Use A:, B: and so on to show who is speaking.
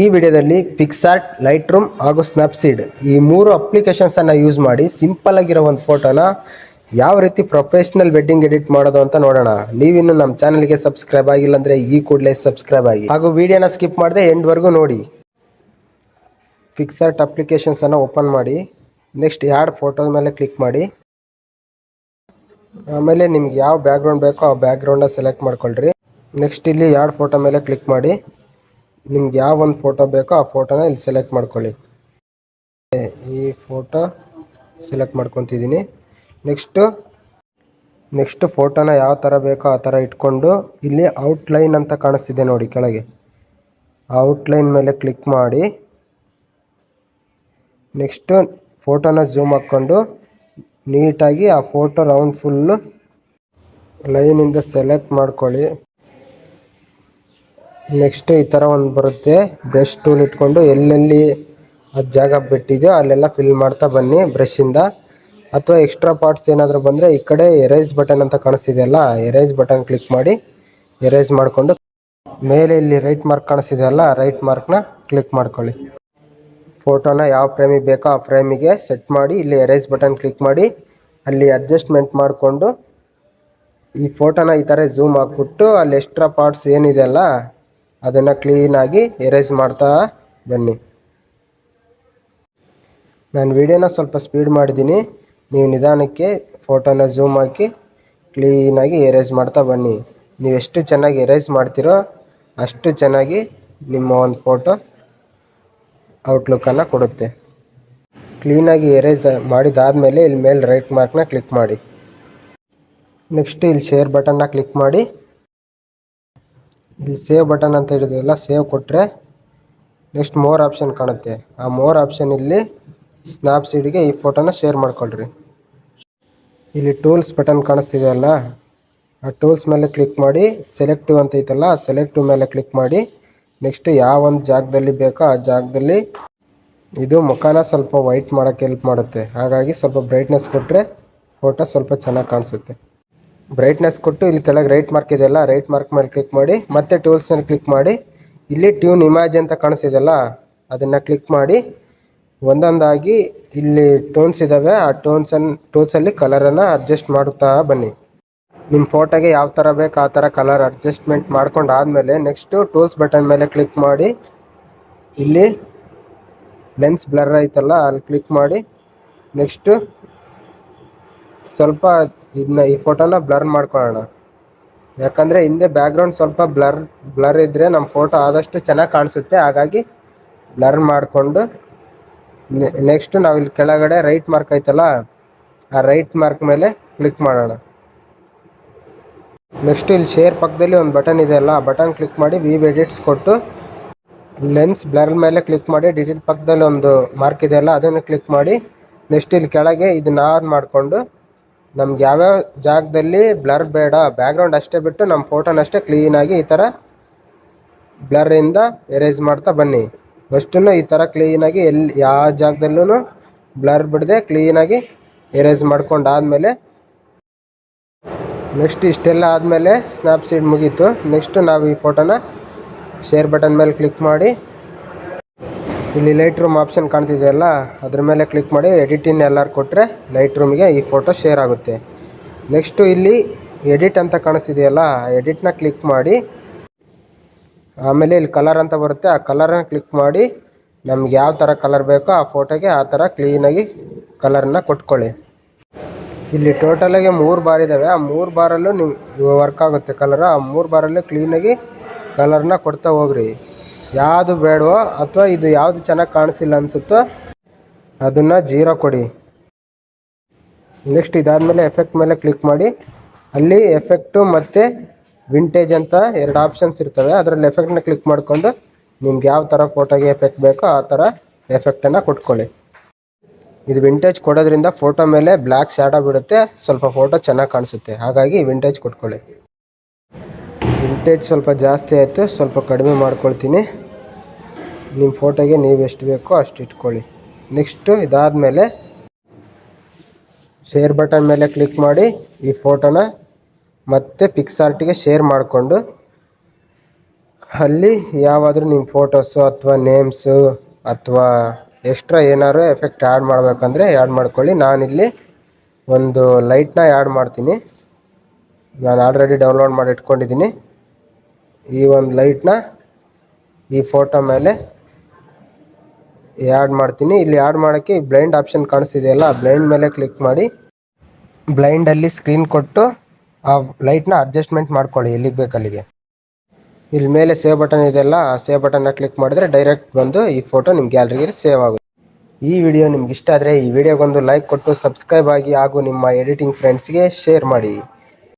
A: ಈ ವಿಡಿಯೋದಲ್ಲಿ PicsArt, Lightroom ಹಾಗೂ ಸ್ನ್ಯಾಪ್ಸೀಡ್ ಈ ಮೂರು ಅಪ್ಲಿಕೇಶನ್ಸನ್ನು ಯೂಸ್ ಮಾಡಿ ಸಿಂಪಲ್ ಆಗಿರೋ ಒಂದು ಫೋಟೋನ ಯಾವ ರೀತಿ ಪ್ರೊಫೆಷನಲ್ ವೆಡ್ಡಿಂಗ್ ಎಡಿಟ್ ಮಾಡೋದು ಅಂತ ನೋಡೋಣ. ನೀವಿನ್ನು ನಮ್ಮ ಚಾನಲ್ಗೆ ಸಬ್ಸ್ಕ್ರೈಬ್ ಆಗಿಲ್ಲ ಅಂದರೆ ಈ ಕೂಡಲೇ ಸಬ್ಸ್ಕ್ರೈಬ್ ಆಗಿ ಹಾಗೂ ವಿಡಿಯೋನ ಸ್ಕಿಪ್ ಮಾಡದೆ ಎಂಡ್ವರೆಗೂ ನೋಡಿ. ಪಿಕ್ಸಾರ್ಟ್ ಅಪ್ಲಿಕೇಶನ್ಸನ್ನು ಓಪನ್ ಮಾಡಿ, ನೆಕ್ಸ್ಟ್ ಆ್ಯಡ್ ಫೋಟೋ ಮೇಲೆ ಕ್ಲಿಕ್ ಮಾಡಿ. ಆಮೇಲೆ ನಿಮ್ಗೆ ಯಾವ ಬ್ಯಾಕ್ಗ್ರೌಂಡ್ ಬೇಕೋ ಆ ಬ್ಯಾಕ್ಗ್ರೌಂಡನ್ನ ಸೆಲೆಕ್ಟ್ ಮಾಡ್ಕೊಳ್ರಿ. ನೆಕ್ಸ್ಟ್ ಇಲ್ಲಿ ಆ್ಯಡ್ ಫೋಟೋ ಮೇಲೆ ಕ್ಲಿಕ್ ಮಾಡಿ. ನಿಮ್ಗೆ ಯಾವ ಒಂದು ಫೋಟೋ ಬೇಕೋ ಆ ಫೋಟೋನ ಇಲ್ಲಿ ಸೆಲೆಕ್ಟ್ ಮಾಡ್ಕೊಳ್ಳಿ. ಈ ಫೋಟೋ ಸೆಲೆಕ್ಟ್ ಮಾಡ್ಕೊತಿದ್ದೀನಿ. ನೆಕ್ಸ್ಟ್ ಫೋಟೋನ ಯಾವ ಥರ ಬೇಕೋ ಆ ಥರ ಇಟ್ಕೊಂಡು ಇಲ್ಲಿ ಔಟ್ಲೈನ್ ಅಂತ ಕಾಣಿಸ್ತಿದೆ ನೋಡಿ ಕೆಳಗೆ, ಔಟ್ಲೈನ್ ಮೇಲೆ ಕ್ಲಿಕ್ ಮಾಡಿ. ನೆಕ್ಸ್ಟ್ ಫೋಟೋನ ಝೂಮ್ ಹಾಕ್ಕೊಂಡು ನೀಟಾಗಿ ಆ ಫೋಟೋ ರೌಂಡ್ ಫುಲ್ಲು ಲೈನಿಂದ ಸೆಲೆಕ್ಟ್ ಮಾಡ್ಕೊಳ್ಳಿ. ನೆಕ್ಸ್ಟ್ ಈ ಥರ ಒಂದು ಬರುತ್ತೆ, ಬ್ರಷ್ ಟೂಲ್ ಇಟ್ಕೊಂಡು ಎಲ್ಲೆಲ್ಲಿ ಅದು ಜಾಗ ಬಿಟ್ಟಿದೆಯೋ ಅಲ್ಲೆಲ್ಲ ಫಿಲ್ ಮಾಡ್ತಾ ಬನ್ನಿ ಬ್ರಷಿಂದ. ಅಥವಾ ಎಕ್ಸ್ಟ್ರಾ ಪಾರ್ಟ್ಸ್ ಏನಾದರೂ ಬಂದರೆ ಈ ಕಡೆ ಎರೇಸ್ ಬಟನ್ ಅಂತ ಕಾಣಿಸ್ತಿದೆಯಲ್ಲ, ಎರೇಸ್ ಬಟನ್ ಕ್ಲಿಕ್ ಮಾಡಿ ಎರೇಸ್ ಮಾಡಿಕೊಂಡು ಮೇಲೆ ಇಲ್ಲಿ ರೈಟ್ ಮಾರ್ಕ್ ಕಾಣಿಸ್ತಿದೆಯಲ್ಲ, ರೈಟ್ ಮಾರ್ಕ್ನ ಕ್ಲಿಕ್ ಮಾಡ್ಕೊಳ್ಳಿ. ಫೋಟೋನ ಯಾವ ಫ್ರೇಮಿಗೆ ಬೇಕೋ ಆ ಫ್ರೇಮಿಗೆ ಸೆಟ್ ಮಾಡಿ ಇಲ್ಲಿ ಎರೇಸ್ ಬಟನ್ ಕ್ಲಿಕ್ ಮಾಡಿ ಅಲ್ಲಿ ಅಡ್ಜಸ್ಟ್ಮೆಂಟ್ ಮಾಡಿಕೊಂಡು ಈ ಫೋಟೋನ ಈ ಥರ ಝೂಮ್ ಹಾಕ್ಬಿಟ್ಟು ಅಲ್ಲಿ ಎಕ್ಸ್ಟ್ರಾ ಪಾರ್ಟ್ಸ್ ಏನಿದೆಯಲ್ಲ ಅದನ್ನು ಕ್ಲೀನಾಗಿ ಎರೇಸ್ ಮಾಡ್ತಾ ಬನ್ನಿ. ನಾನು ವಿಡಿಯೋನ ಸ್ವಲ್ಪ ಸ್ಪೀಡ್ ಮಾಡಿದ್ದೀನಿ, ನೀವು ನಿಧಾನಕ್ಕೆ ಫೋಟೋನ ಝೂಮ್ ಹಾಕಿ ಕ್ಲೀನಾಗಿ ಎರೇಸ್ ಮಾಡ್ತಾ ಬನ್ನಿ. ನೀವು ಎಷ್ಟು ಚೆನ್ನಾಗಿ ಎರೇಸ್ ಮಾಡ್ತೀರೋ ಅಷ್ಟು ಚೆನ್ನಾಗಿ ನಿಮ್ಮ ಒಂದು ಫೋಟೋ ಔಟ್ಲುಕ್ಕನ್ನು ಕೊಡುತ್ತೆ. ಕ್ಲೀನಾಗಿ ಎರೇಸ್ ಮಾಡಿದಾದಮೇಲೆ ಇಲ್ಲಿ ಮೇಲೆ ರೈಟ್ ಮಾರ್ಕ್ನ ಕ್ಲಿಕ್ ಮಾಡಿ. ನೆಕ್ಸ್ಟ್ ಇಲ್ಲಿ ಶೇರ್ ಬಟನ್ನ ಕ್ಲಿಕ್ ಮಾಡಿ. ಇಲ್ಲಿ ಸೇವ್ ಬಟನ್ ಅಂತ ಹೇಳಿದ್ರಲ್ಲ, ಸೇವ್ ಕೊಟ್ಟರೆ ನೆಕ್ಸ್ಟ್ ಮೋರ್ ಆಪ್ಷನ್ ಕಾಣುತ್ತೆ. ಆ ಮೋರ್ ಆಪ್ಷನ್ ಇಲ್ಲಿ ಸ್ನ್ಯಾಪ್ಸೀಡ್ಗೆ ಈ ಫೋಟೋನ ಶೇರ್ ಮಾಡ್ಕೊಳ್ರಿ. ಇಲ್ಲಿ ಟೂಲ್ಸ್ ಬಟನ್ ಕಾಣಿಸ್ತಿದೆಯಲ್ಲ, ಆ ಟೂಲ್ಸ್ ಮೇಲೆ ಕ್ಲಿಕ್ ಮಾಡಿ ಸೆಲೆಕ್ಟಿವ್ ಅಂತ ಐತಲ್ಲ, ಸೆಲೆಕ್ಟಿವ್ ಮೇಲೆ ಕ್ಲಿಕ್ ಮಾಡಿ. ನೆಕ್ಸ್ಟ್ ಯಾವ ಒಂದು ಜಾಗದಲ್ಲಿ ಬೇಕೋ ಆ ಜಾಗದಲ್ಲಿ ಇದು ಮುಖಾನ ಸ್ವಲ್ಪ ವೈಟ್ ಮಾಡೋಕ್ಕೆ ಹೆಲ್ಪ್ ಮಾಡುತ್ತೆ. ಹಾಗಾಗಿ ಸ್ವಲ್ಪ ಬ್ರೈಟ್ನೆಸ್ ಕೊಟ್ಟರೆ ಫೋಟೋ ಸ್ವಲ್ಪ ಚೆನ್ನಾಗಿ ಕಾಣಿಸುತ್ತೆ. ಬ್ರೈಟ್ನೆಸ್ ಕೊಟ್ಟು ಇಲ್ಲಿ ಕೆಳಗೆ ರೈಟ್ ಮಾರ್ಕ್ ಇದೆಯಲ್ಲ, ರೈಟ್ ಮಾರ್ಕ್ ಮೇಲೆ ಕ್ಲಿಕ್ ಮಾಡಿ ಮತ್ತೆ ಟೂಲ್ಸ್ನಲ್ಲಿ ಕ್ಲಿಕ್ ಮಾಡಿ ಇಲ್ಲಿ ಟ್ಯೂನ್ ಇಮೇಜ್ ಅಂತ ಕಾಣಿಸ್ತಿದೆಯಲ್ಲ ಅದನ್ನು ಕ್ಲಿಕ್ ಮಾಡಿ ಒಂದೊಂದಾಗಿ ಇಲ್ಲಿ ಟೋನ್ಸ್ ಇದ್ದಾವೆ, ಆ ಟೂಲ್ಸಲ್ಲಿ ಕಲರನ್ನು ಅಡ್ಜಸ್ಟ್ ಮಾಡುತ್ತಾ ಬನ್ನಿ. ನಿಮ್ಮ ಫೋಟೋಗೆ ಯಾವ ಥರ ಬೇಕು ಆ ಥರ ಕಲರ್ ಅಡ್ಜಸ್ಟ್ಮೆಂಟ್ ಮಾಡ್ಕೊಂಡು ಆದಮೇಲೆ ನೆಕ್ಸ್ಟು ಟೂಲ್ಸ್ ಬಟನ್ ಮೇಲೆ ಕ್ಲಿಕ್ ಮಾಡಿ ಇಲ್ಲಿ ಲೆನ್ಸ್ ಬ್ಲರ್ ಐತಲ್ಲ ಅಲ್ಲಿ ಕ್ಲಿಕ್ ಮಾಡಿ. ನೆಕ್ಸ್ಟು ಸ್ವಲ್ಪ ಈ ಫೋಟೋನ ಬ್ಲರ್ ಮಾಡ್ಕೊಳ್ಳೋಣ, ಯಾಕಂದರೆ ಹಿಂದೆ ಬ್ಯಾಕ್ಗ್ರೌಂಡ್ ಸ್ವಲ್ಪ ಬ್ಲರ್ ಇದ್ದರೆ ನಮ್ಮ ಫೋಟೋ ಆದಷ್ಟು ಚೆನ್ನಾಗಿ ಕಾಣಿಸುತ್ತೆ. ಹಾಗಾಗಿ ಬ್ಲರ್ ಮಾಡಿಕೊಂಡು ನೆಕ್ಸ್ಟ್ ನಾವು ಇಲ್ಲಿ ಕೆಳಗಡೆ ರೈಟ್ ಮಾರ್ಕ್ ಐತಲ್ಲ ಆ ರೈಟ್ ಮಾರ್ಕ್ ಮೇಲೆ ಕ್ಲಿಕ್ ಮಾಡೋಣ. ನೆಕ್ಸ್ಟ್ ಇಲ್ಲಿ ಶೇರ್ ಪಕ್ಕದಲ್ಲಿ ಒಂದು ಬಟನ್ ಇದೆಯಲ್ಲ, ಆ ಬಟನ್ ಕ್ಲಿಕ್ ಮಾಡಿ ವೀವ್ ಎಡಿಟ್ಸ್ ಕೊಟ್ಟು ಲೆನ್ಸ್ ಬ್ಲರ್ ಮೇಲೆ ಕ್ಲಿಕ್ ಮಾಡಿ ಡಿಲೀಟ್ ಪಕ್ಕದಲ್ಲಿ ಒಂದು ಮಾರ್ಕ್ ಇದೆಯಲ್ಲ ಅದನ್ನು ಕ್ಲಿಕ್ ಮಾಡಿ. ನೆಕ್ಸ್ಟ್ ಇಲ್ಲಿ ಕೆಳಗೆ ಇದನ್ನ ಆನ್ ಮಾಡಿಕೊಂಡು ನಮ್ಗೆ ಯಾವ್ಯಾವ ಜಾಗದಲ್ಲಿ ಬ್ಲರ್ ಬೇಡ, ಬ್ಯಾಕ್ಗ್ರೌಂಡ್ ಅಷ್ಟೇ ಬಿಟ್ಟು ನಮ್ಮ ಫೋಟೋನಷ್ಟೇ ಕ್ಲೀನಾಗಿ ಈ ಥರ ಬ್ಲರಿಂದ ಎರೇಸ್ ಮಾಡ್ತಾ ಬನ್ನಿ. ಫಸ್ಟನ್ನು ಈ ಥರ ಕ್ಲೀನಾಗಿ ಎಲ್ಲಿ ಯಾವ ಜಾಗದಲ್ಲೂ ಬ್ಲರ್ ಬಿಡದೆ ಕ್ಲೀನಾಗಿ ಎರೇಸ್ ಮಾಡ್ಕೊಂಡಾದಮೇಲೆ ನೆಕ್ಸ್ಟ್ ಇಷ್ಟೆಲ್ಲ ಆದಮೇಲೆ ಸ್ನ್ಯಾಪ್ಸೀಡ್ ಮುಗೀತು. ನೆಕ್ಸ್ಟ್ ನಾವು ಈ ಫೋಟೋನ ಶೇರ್ ಬಟನ್ ಮೇಲೆ ಕ್ಲಿಕ್ ಮಾಡಿ ಇಲ್ಲಿ ಲೈಟ್ ರೂಮ್ ಆಪ್ಷನ್ ಕಾಣ್ತಿದೆಯಲ್ಲ ಅದ್ರ ಮೇಲೆ ಕ್ಲಿಕ್ ಮಾಡಿ ಎಡಿಟ್ ಇನ್ ಎಲ್ಲರೂ ಕೊಟ್ಟರೆ ಲೈಟ್ ರೂಮಿಗೆ ಈ ಫೋಟೋ ಶೇರ್ ಆಗುತ್ತೆ. ನೆಕ್ಸ್ಟು ಇಲ್ಲಿ ಎಡಿಟ್ ಅಂತ ಕಾಣಿಸ್ತಿದೆಯಲ್ಲ ಆ ಎಡಿಟ್ನ ಕ್ಲಿಕ್ ಮಾಡಿ ಆಮೇಲೆ ಇಲ್ಲಿ ಕಲರ್ ಅಂತ ಬರುತ್ತೆ, ಆ ಕಲರನ್ನ ಕ್ಲಿಕ್ ಮಾಡಿ ನಮ್ಗೆ ಯಾವ ಥರ ಕಲರ್ ಬೇಕೋ ಆ ಫೋಟೋಗೆ ಆ ಥರ ಕ್ಲೀನಾಗಿ ಕಲರನ್ನ ಕೊಟ್ಕೊಳ್ಳಿ. ಇಲ್ಲಿ ಟೋಟಲಾಗಿ 3 ಬಾರ್ ಇದ್ದಾವೆ, ಆ 3 ಬಾರಲ್ಲೂ ನೀವು ವರ್ಕ್ ಆಗುತ್ತೆ ಕಲರು. ಆ 3 ಬಾರಲ್ಲೂ ಕ್ಲೀನಾಗಿ ಕಲರ್ನ ಕೊಡ್ತಾ ಹೋಗ್ರಿ. ಯಾವುದು ಬೇಡವೋ ಅಥವಾ ಇದು ಯಾವುದು ಚೆನ್ನಾಗಿ ಕಾಣಿಸಿಲ್ಲ ಅನಿಸುತ್ತೋ ಅದನ್ನು 0 ಕೊಡಿ. ನೆಕ್ಸ್ಟ್ ಇದಾದಮೇಲೆ ಎಫೆಕ್ಟ್ ಮೇಲೆ ಕ್ಲಿಕ್ ಮಾಡಿ ಅಲ್ಲಿ ಎಫೆಕ್ಟು ಮತ್ತು ವಿಂಟೇಜ್ ಅಂತ 2 ಆಪ್ಷನ್ಸ್ ಇರ್ತವೆ. ಅದರಲ್ಲಿ ಎಫೆಕ್ಟ್ನ ಕ್ಲಿಕ್ ಮಾಡಿಕೊಂಡು ನಿಮ್ಗೆ ಯಾವ ಥರ ಫೋಟೋಗೆ ಎಫೆಕ್ಟ್ ಬೇಕೋ ಆ ಥರ ಎಫೆಕ್ಟನ್ನು ಕೊಟ್ಕೊಳ್ಳಿ. ಇದು ವಿಂಟೇಜ್ ಕೊಡೋದ್ರಿಂದ ಫೋಟೋ ಮೇಲೆ ಬ್ಲ್ಯಾಕ್ ಶ್ಯಾಡೋ ಬಿಡುತ್ತೆ, ಸ್ವಲ್ಪ ಫೋಟೋ ಚೆನ್ನಾಗಿ ಕಾಣಿಸುತ್ತೆ. ಹಾಗಾಗಿ ವಿಂಟೇಜ್ ಕೊಟ್ಕೊಳ್ಳಿ. ವಿಂಟೇಜ್ ಸ್ವಲ್ಪ ಜಾಸ್ತಿ ಆಯಿತು, ಸ್ವಲ್ಪ ಕಡಿಮೆ ಮಾಡ್ಕೊಳ್ತೀನಿ. ನಿಮ್ಮ ಫೋಟೋಗೆ ನೀವು ಎಷ್ಟು ಬೇಕೋ ಅಷ್ಟು ಇಟ್ಕೊಳ್ಳಿ. ನೆಕ್ಸ್ಟು ಇದಾದಮೇಲೆ ಶೇರ್ ಬಟನ್ ಮೇಲೆ ಕ್ಲಿಕ್ ಮಾಡಿ ಈ ಫೋಟೋನ ಮತ್ತೆ ಪಿಕ್ಸಾರ್ಟಿಗೆ ಶೇರ್ ಮಾಡಿಕೊಂಡು ಅಲ್ಲಿ ಯಾವಾದರೂ ನಿಮ್ಮ ಫೋಟೋಸು ಅಥವಾ ನೇಮ್ಸು ಅಥವಾ ಎಕ್ಸ್ಟ್ರಾ ಏನಾದ್ರು ಎಫೆಕ್ಟ್ ಆ್ಯಡ್ ಮಾಡಬೇಕಂದ್ರೆ ಆ್ಯಡ್ ಮಾಡ್ಕೊಳ್ಳಿ. ನಾನಿಲ್ಲಿ ಒಂದು ಲೈಟ್ನ ಆ್ಯಡ್ ಮಾಡ್ತೀನಿ. ನಾನು ಆಲ್ರೆಡಿ ಡೌನ್ಲೋಡ್ ಮಾಡಿ ಇಟ್ಕೊಂಡಿದ್ದೀನಿ. ಈ ಒಂದು ಲೈಟ್ನ ಈ ಫೋಟೋ ಮೇಲೆ ಆ್ಯಡ್ ಮಾಡ್ತೀನಿ. ಇಲ್ಲಿ ಆ್ಯಡ್ ಮಾಡೋಕ್ಕೆ ಬ್ಲೈಂಡ್ ಆಪ್ಷನ್ ಕಾಣಿಸ್ತಿದೆಯಲ್ಲ, ಬ್ಲೈಂಡ್ ಮೇಲೆ ಕ್ಲಿಕ್ ಮಾಡಿ ಬ್ಲೈಂಡಲ್ಲಿ ಸ್ಕ್ರೀನ್ ಕೊಟ್ಟು ಆ ಲೈಟ್ನ ಅಡ್ಜಸ್ಟ್ಮೆಂಟ್ ಮಾಡ್ಕೊಳ್ಳಿ ಎಲ್ಲಿಗೆ ಬೇಕು ಅಲ್ಲಿಗೆ. ಇಲ್ಲಿ ಮೇಲೆ ಸೇವ್ ಬಟನ್ ಇದೆಯಲ್ಲ, ಆ ಸೇವ್ ಬಟನ್ನ ಕ್ಲಿಕ್ ಮಾಡಿದ್ರೆ ಡೈರೆಕ್ಟ್ ಬಂದು ಈ ಫೋಟೋ ನಿಮ್ಮ ಗ್ಯಾಲರಿಗೆ ಸೇವ್ ಆಗುತ್ತೆ. ಈ ವಿಡಿಯೋ ನಿಮ್ಗೆ ಇಷ್ಟ ಆದರೆ ಈ ವಿಡಿಯೋಗೊಂದು ಲೈಕ್ ಕೊಟ್ಟು ಸಬ್ಸ್ಕ್ರೈಬ್ ಆಗಿ ಹಾಗೂ ನಿಮ್ಮ ಎಡಿಟಿಂಗ್ ಫ್ರೆಂಡ್ಸ್ಗೆ ಶೇರ್ ಮಾಡಿ.